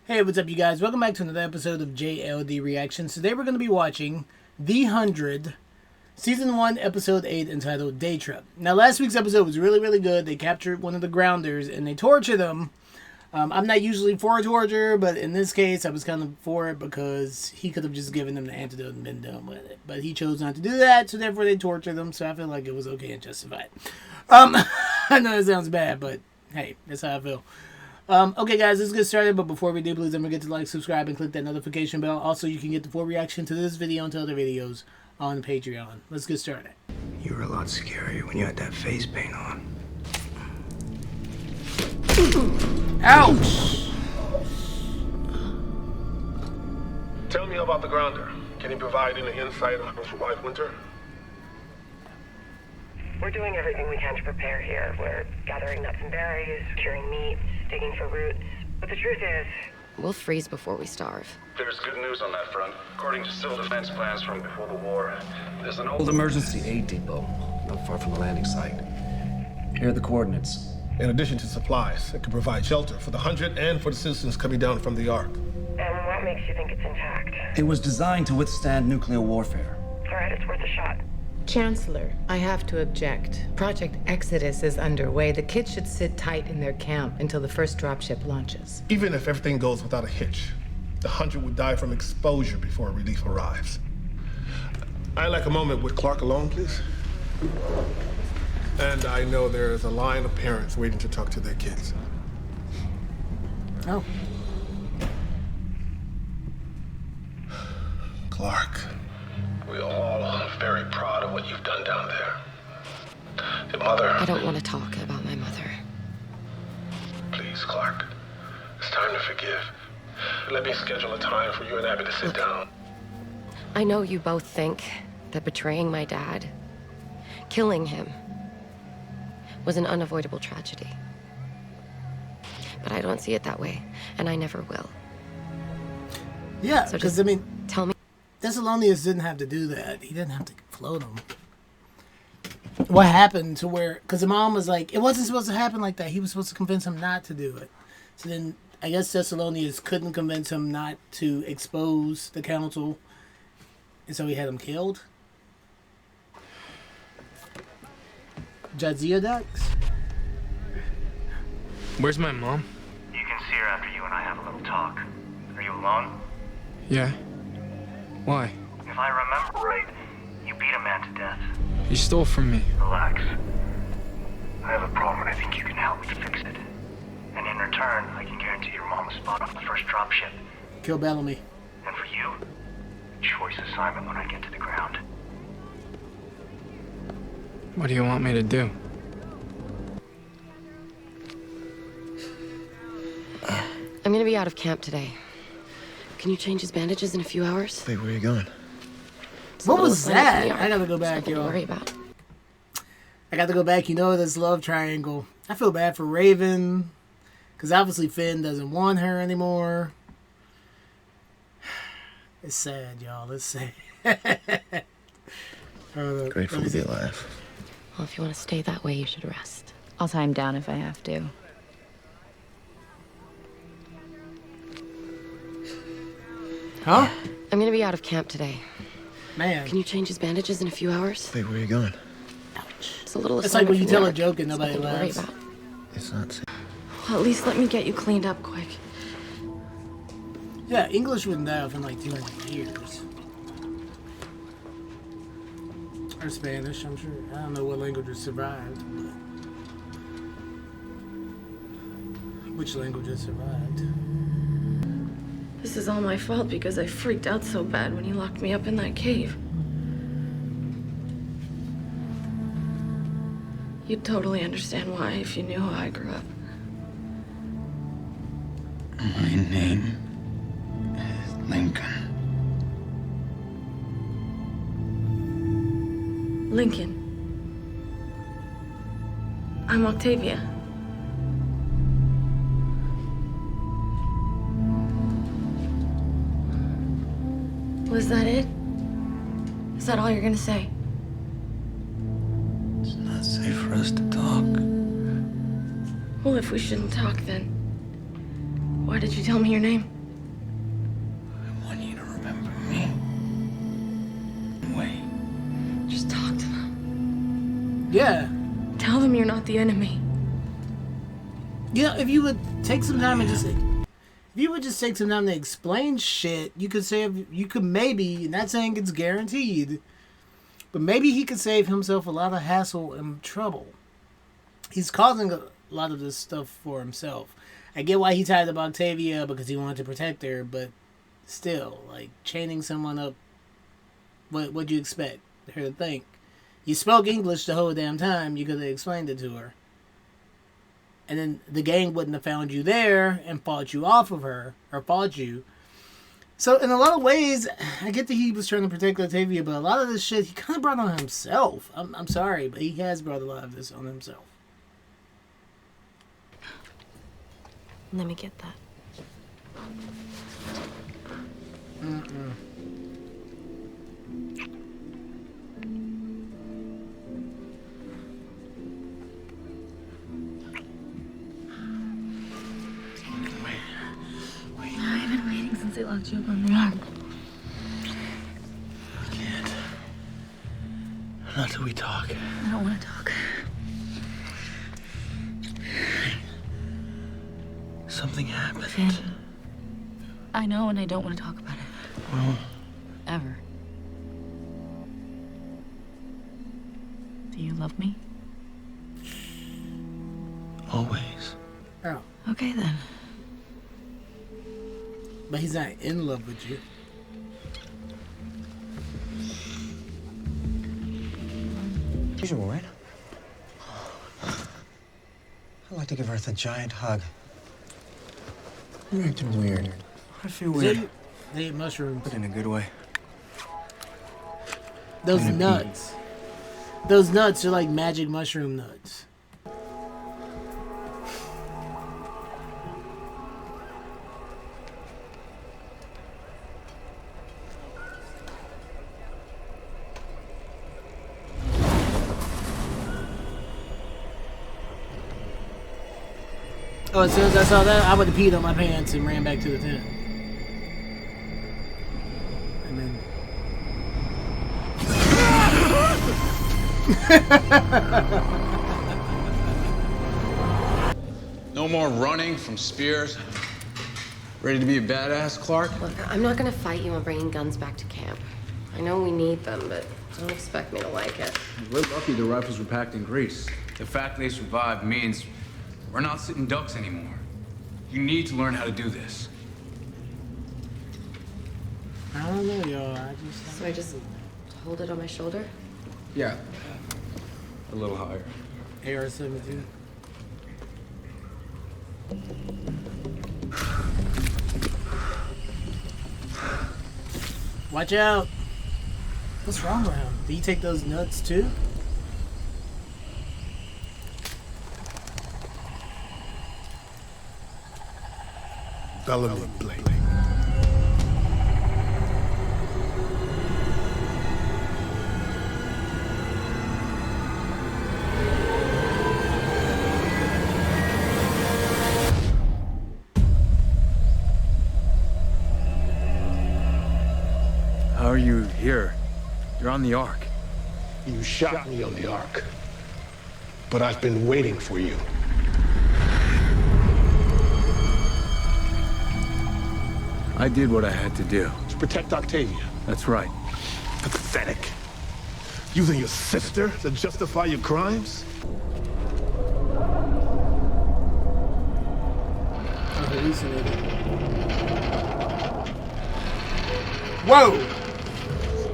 Hey, what's up, you guys? Welcome back to another episode of JLD Reactions. Today we're going to be watching The 100, Season 1, Episode 8, entitled Day Trip. Now, last week's episode was really good. They captured one of the grounders and they tortured him. I'm not usually for torture, but in this case, I was kind of for it because he could have just given them the antidote and been done with it. But he chose not to do that, so therefore they tortured them, so I feel like it was okay and justified. I know that sounds bad, but hey, that's how I feel. Okay, guys, let's get started. But before we do, please don't forget to like, subscribe, and click that notification bell. Also, you can get the full reaction to this video and to other videos on Patreon. Let's get started. You were a lot scarier when you had that face paint on. Ouch! Tell me about the grounder. Can you provide any insight on his wife, Winter? We're doing everything we can to prepare here. We're gathering nuts and berries, curing meats, digging for roots. But the truth is, we'll freeze before we starve. There's good news on that front. According to civil defense plans from before the war, there's an old emergency aid depot not far from the landing site. Here are the coordinates. In addition to supplies, it could provide shelter for the 100 and for the citizens coming down from the Ark. and what makes you think it's intact? It was designed to withstand nuclear warfare. All right, it's worth a shot. Chancellor, I have to object. Project Exodus is underway. The kids should sit tight in their camp until the first dropship launches. Even if everything goes without a hitch, the 100 would die from exposure before relief arrives. I'd like a moment with Clark alone, please. And I know there is a line of parents waiting to talk to their kids. Oh. Clark. We are all very proud of what you've done down there. Your mother... I don't want to talk about my mother. Please, Clark. It's time to forgive. Let me schedule a time for you and Abby to sit down. I know you both think that betraying my dad, killing him, was an unavoidable tragedy. But I don't see it that way, and I never will. Yeah, So because, just I mean, tell me. Thessalonians didn't have to do that. He didn't have to float him. What happened to where... Because the mom was like, it wasn't supposed to happen like that. He was supposed to convince him not to do it. So then, I guess Thessalonians couldn't convince him not to expose the council. And so he had him killed. Jadzia ducks? Where's my mom? You can see her after you and I have a little talk. Are you alone? Yeah. Why? If I remember right, you beat a man to death. He stole from me. Relax. I have a problem and I think you can help me to fix it. And in return, I can guarantee your mom a spot on the first dropship. Kill Bellamy. And for you, a choice assignment when I get to the ground. What do you want me to do? I'm gonna be out of camp today. Can you change his bandages in a few hours? Wait, where are you going? It's a What little was assignment that? from the I gotta Ark. go back, Nothing to y'all. worry about. I got to go back. You know, this love triangle. I feel bad for Raven. Because obviously Finn doesn't want her anymore. It's sad, y'all. It's sad. Grateful to be alive. Well, if you want to stay that way, you should rest. I'll tie him down if I have to. Huh? I'm gonna be out of camp today. Man. Can you change his bandages in a few hours? Wait, where are you going? It's a little It's like assignment when you from tell the a Ark. joke and It's nobody nothing to worry laughs. about. It's not safe. Well, at least let me get you cleaned up quick. Yeah, English wouldn't die in like 200 years. Or Spanish, I'm sure. I don't know what languages survived. But which languages survived? This is all my fault because I freaked out so bad when he locked me up in that cave. You'd totally understand why if you knew how I grew up. My name is Lincoln. Lincoln. I'm Octavia. Was that it? Is that all you're gonna say? It's not safe for us to talk. Well, if we shouldn't talk, then why did you tell me your name? Yeah. Tell them you're not the enemy. Yeah, if you would take some time and just... If you would just take some time to explain shit, you could save... You could maybe... Not saying it's guaranteed, but maybe he could save himself a lot of hassle and trouble. He's causing a lot of this stuff for himself. I get why he tied up Octavia because he wanted to protect her, but still, like, chaining someone up, what'd you expect her to think? You spoke English the whole damn time, you could have explained it to her. And then the gang wouldn't have found you there and fought you off of her, or fought you. So, in a lot of ways, I get that he was trying to protect Octavia, but a lot of this shit he kind of brought on himself. I'm sorry, but he has brought a lot of this on himself. Let me get that. Mm-mm. I've been waiting since they locked you up on the arm. I can't. Not till we talk. I don't want to talk. Something happened. Finn, I know, and I don't want to talk about it. Well, Ever. Do you love me? always. Oh. Okay, then. But he's not in love with you. Usual, right? I'd like to give Earth a giant hug. You're acting weird. I feel weird. They eat mushrooms. But in a good way. Those nuts. Those nuts are like magic mushroom nuts. Oh, as soon as I saw that, I would have peed on my pants and ran back to the tent. And then... No more running from spears. Ready to be a badass, Clark? Look, I'm not gonna fight you on bringing guns back to camp. I know we need them, but don't expect me to like it. We're lucky the rifles were packed in Greece. The fact they survived means we're not sitting ducks anymore. You need to learn how to do this. I don't know, y'all. So I just hold it on my shoulder? Yeah. A little higher. AR-17. Watch out! What's wrong with him? Did he take those nuts too? Bellamy Blake. How are you here? You're on the Ark. You shot me on the Ark. But I've been waiting for you. I did what I had to do. To protect Octavia. That's right. Pathetic. Using your sister to justify your crimes? I hallucinated. Whoa!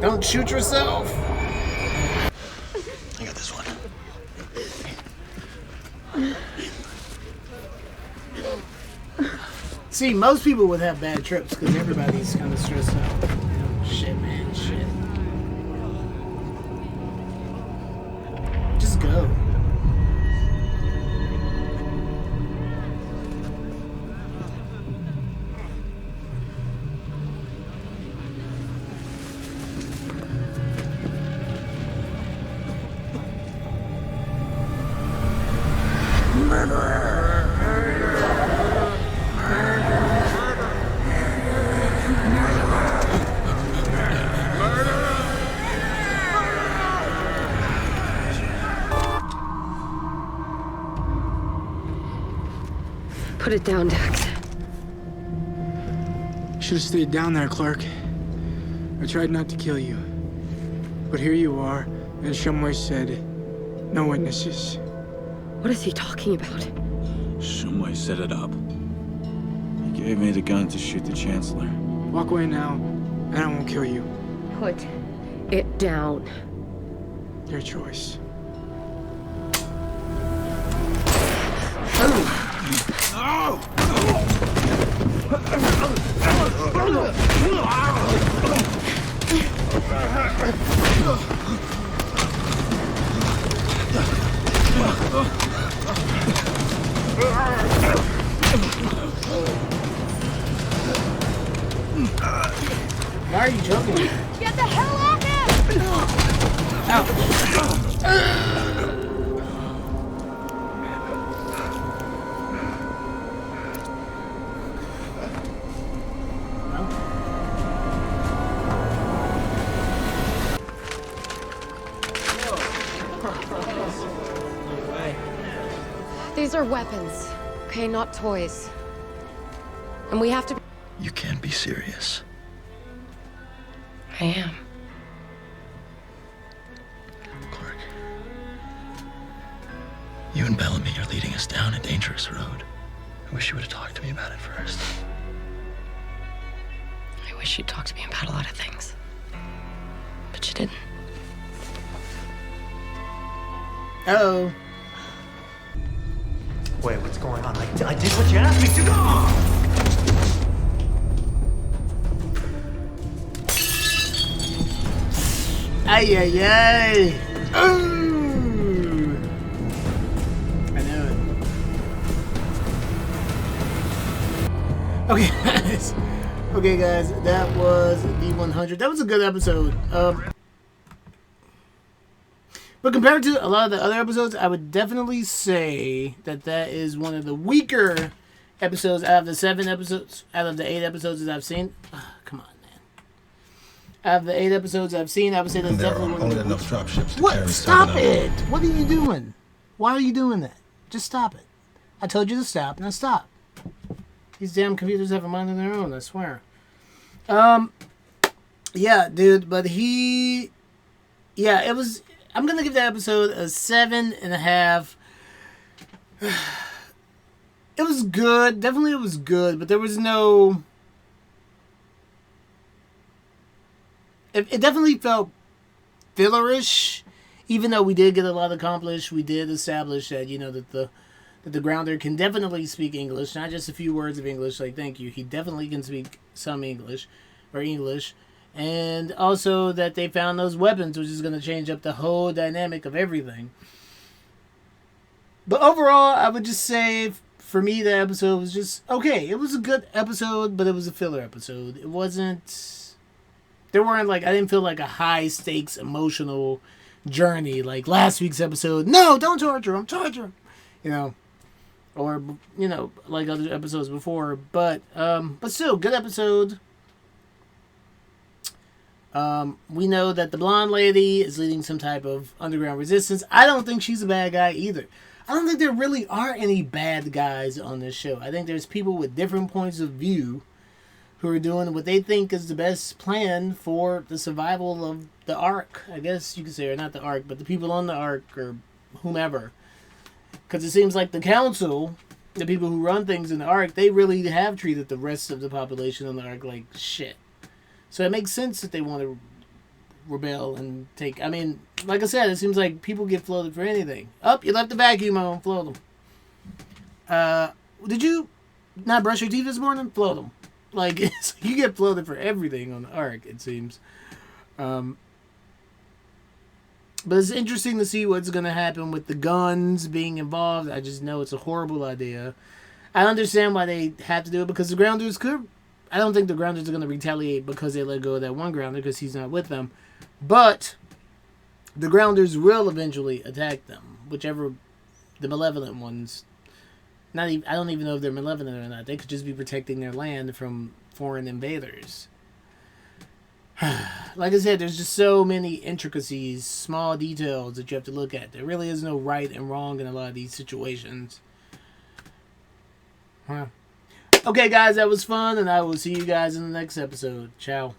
Don't shoot yourself! I got this one. See, most people would have bad trips because everybody's kind of stressed out. You know, shit, man, shit. Just go. Put it down, Dax. Should have stayed down there, Clark. I tried not to kill you. But here you are, and Shumway said, no witnesses. What is he talking about? Shumway set it up. He gave me the gun to shoot the Chancellor. Walk away now, and I won't kill you. Put it down. Your choice. Why are you joking? Get the hell off him! These are weapons, okay, not toys. And we have to... You can't be serious. I am. Clark. You and Bellamy are leading us down a dangerous road. I wish you would have talked to me about it first. I wish you'd talk to me about a lot of things. But you didn't. Uh-oh. Wait, what's going on? I did what you asked me to. Ay, ay, ay. Ooh. I know it. Okay, guys. Okay, guys. That was D100. That was a good episode. But compared to a lot of the other episodes, I would definitely say that that is one of the weaker episodes out of the 7 episodes, out of the 8 episodes that I've seen. Come on, man. Out of the 8 episodes I've seen, I would say that's definitely one of the... There are only enough dropships to What? carry Stop 7 of them. it! What are you doing? Why are you doing that? Just stop it. I told you to stop, now stop. These damn computers have a mind of their own, I swear. Yeah, dude, but he... Yeah, it was... I'm gonna give that episode a 7.5. It was good. Definitely it was good, but there was no... It definitely felt fillerish, even though we did get a lot accomplished. We did establish that, you know, that the Grounder can definitely speak English, not just a few words of English, like thank you. He definitely can speak some English, or English. And also that they found those weapons, which is going to change up the whole dynamic of everything. But overall, I would just say, for me, the episode was just okay. It was a good episode, but it was a filler episode. It wasn't... There weren't, like... I didn't feel like a high-stakes, emotional journey like last week's episode. No, don't torture him. Torture him. You know. Or, you know, like other episodes before. But still, good episode. We know that the blonde lady is leading some type of underground resistance. I don't think she's a bad guy either. I don't think there really are any bad guys on this show. I think there's people with different points of view who are doing what they think is the best plan for the survival of the Ark. I guess you could say, or not the Ark, but the people on the Ark or whomever. Because it seems like the council, the people who run things in the Ark, they really have treated the rest of the population on the Ark like shit. So it makes sense that they want to rebel and take... I mean, like I said, it seems like people get floated for anything. Oh, you left the vacuum on. Float them. Did you not brush your teeth this morning? Float them. Like, you get floated for everything on the Ark, it seems. But it's interesting to see what's going to happen with the guns being involved. I just know it's a horrible idea. I understand why they have to do it, because the Grounders could... I don't think the Grounders are going to retaliate because they let go of that one Grounder because he's not with them. But the Grounders will eventually attack them. Whichever the malevolent ones. Not even, I don't even know if they're malevolent or not. They could just be protecting their land from foreign invaders. Like I said, there's just so many intricacies, small details that you have to look at. There really is no right and wrong in a lot of these situations. Huh. Okay, guys, that was fun, and I will see you guys in the next episode. Ciao.